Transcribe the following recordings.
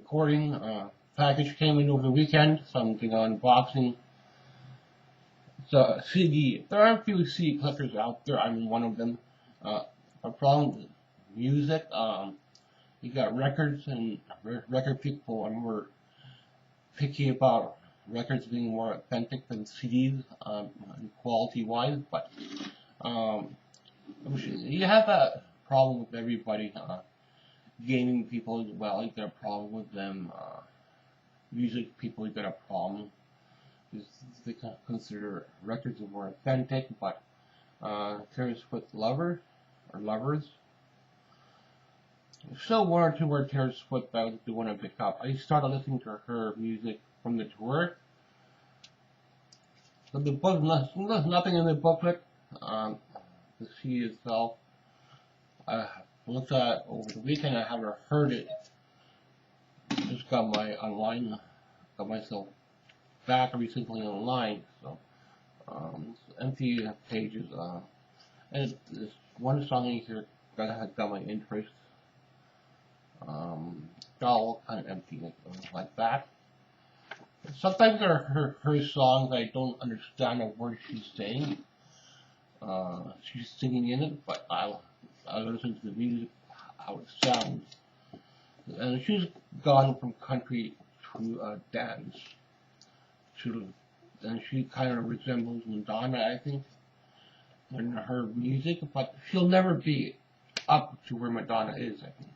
recording. Package came in over the weekend, so I'm doing unboxing. It's a CD. There are a few CD collectors out there. I'm one of them. A problem with music. You got records and record people are more picky about records being more authentic than CDs, quality-wise. But you have that problem with everybody. Gaming people as well, you got a problem with them. Music people, you got a problem. They consider records more authentic, but Taylor Swift lovers, still one or two more Taylor Swift I do want to pick up. I started listening to her music from the tour. But the book, there's nothing in the booklet. The CD itself, I looked at over the weekend. I haven't heard it. Just got myself back recently online. So it's empty pages. And there's one song in here that has got my interest. All kind of empty like that. Sometimes there are her songs I don't understand a word she's saying. She's singing in it, but I listen to the music, how it sounds. And she's gone from country to dance. And she kind of resembles Madonna, I think, in her music, but she'll never be up to where Madonna is, I think.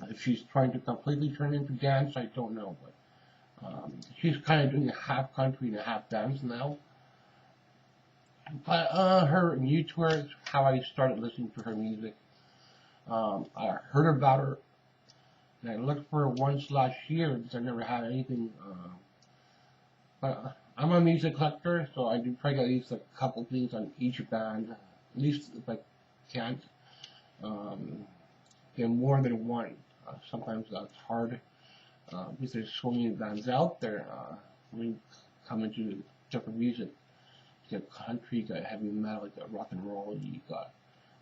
If she's trying to completely turn into dance, I don't know, but she's kind of doing a half country and a half dance now. But her new tour is how I started listening to her music. I heard about her, and I looked for her once last year because I never had anything. But I'm a music collector, so I do try to get at least a couple things on each band, at least if I can't. Get more than one. Sometimes that's hard because there's so many bands out there. When you come into different music, you got country, you got heavy metal, you got rock and roll, you got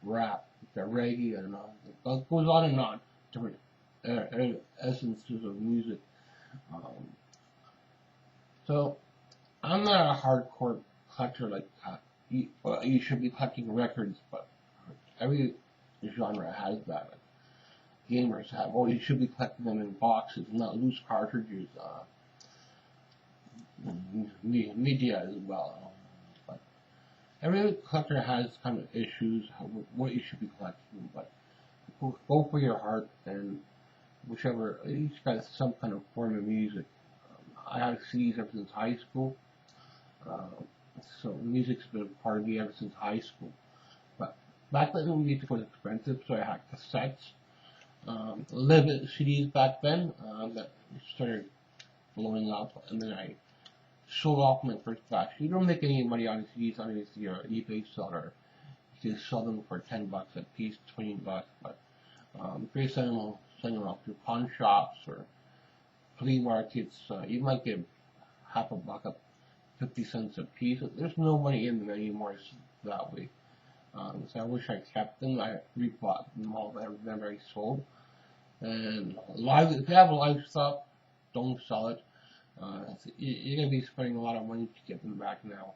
rap, you got reggae, and it goes on and on. Different essences of music. So I'm not a hardcore collector like you should be collecting records, but every genre has that. Like, gamers have, you should be collecting them in boxes, not loose cartridges. Media as well. But every collector has kind of issues, what you should be collecting, but go for your heart, and whichever, each got some kind of form of music. I have CDs ever since high school, so music's been a part of me ever since high school. But back then music was expensive, so I had cassettes. Live CDs back then that started blowing up, and then I sold off my first batch. You don't make any money on CDs unless you're an eBay seller. You can sell them for $10 a piece, $20, but if you're selling them off to pawn shops or flea markets, you might get half a buck up, 50 cents a piece. There's no money in them anymore that way. So I wish I kept them. I rebought them all that I sold. And if you have live stuff, don't sell it. You're going to be spending a lot of money to get them back now.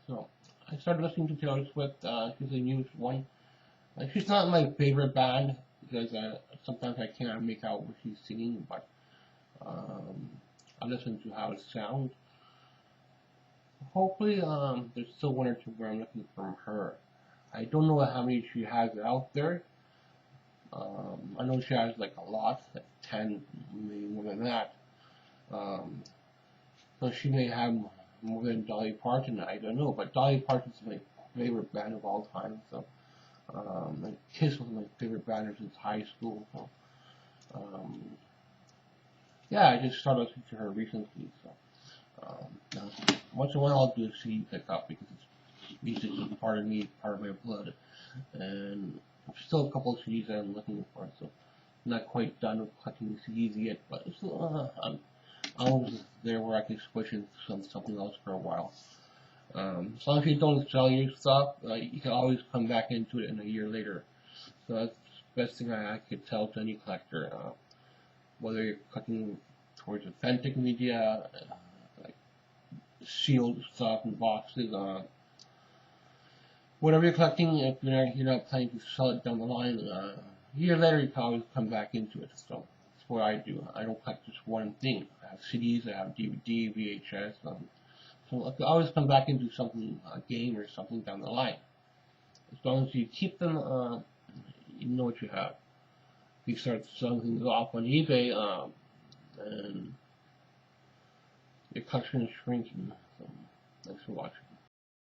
So I started listening to Taylor Swift. She's the newest one. She's not my favorite band because sometimes I can't make out what she's singing, but I listen to how it sounds. Hopefully, there's still one or two where I'm looking from her. I don't know how many she has out there. I know she has like a lot, like 10, maybe more than that. So she may have more than Dolly Parton, I don't know, but Dolly Parton's my favorite band of all time, so Kiss was my favorite band since high school, so yeah, I just started listening to her recently, so once in a while I'll do a CD pickup because music is part of me, part of my blood, and there's still a couple of CDs that I'm looking for, so I'm not quite done with collecting CDs yet, but it's still, I'm almost there where I can switch into something else for a while. As long as you don't sell your stuff, you can always come back into it in a year later. So that's best thing I could tell to any collector, whether you're collecting towards authentic media, like sealed stuff in boxes, whatever you're collecting, if you're not planning to sell it down the line, a year later you can always come back into it. So that's what I do. I don't collect just one thing. I have CDs, I have DVD, VHS. So I can always come back into something, a game or something down the line. As long as you keep them, you know what you have. If you start selling things off on eBay, and your collection is shrinking. So thanks for watching.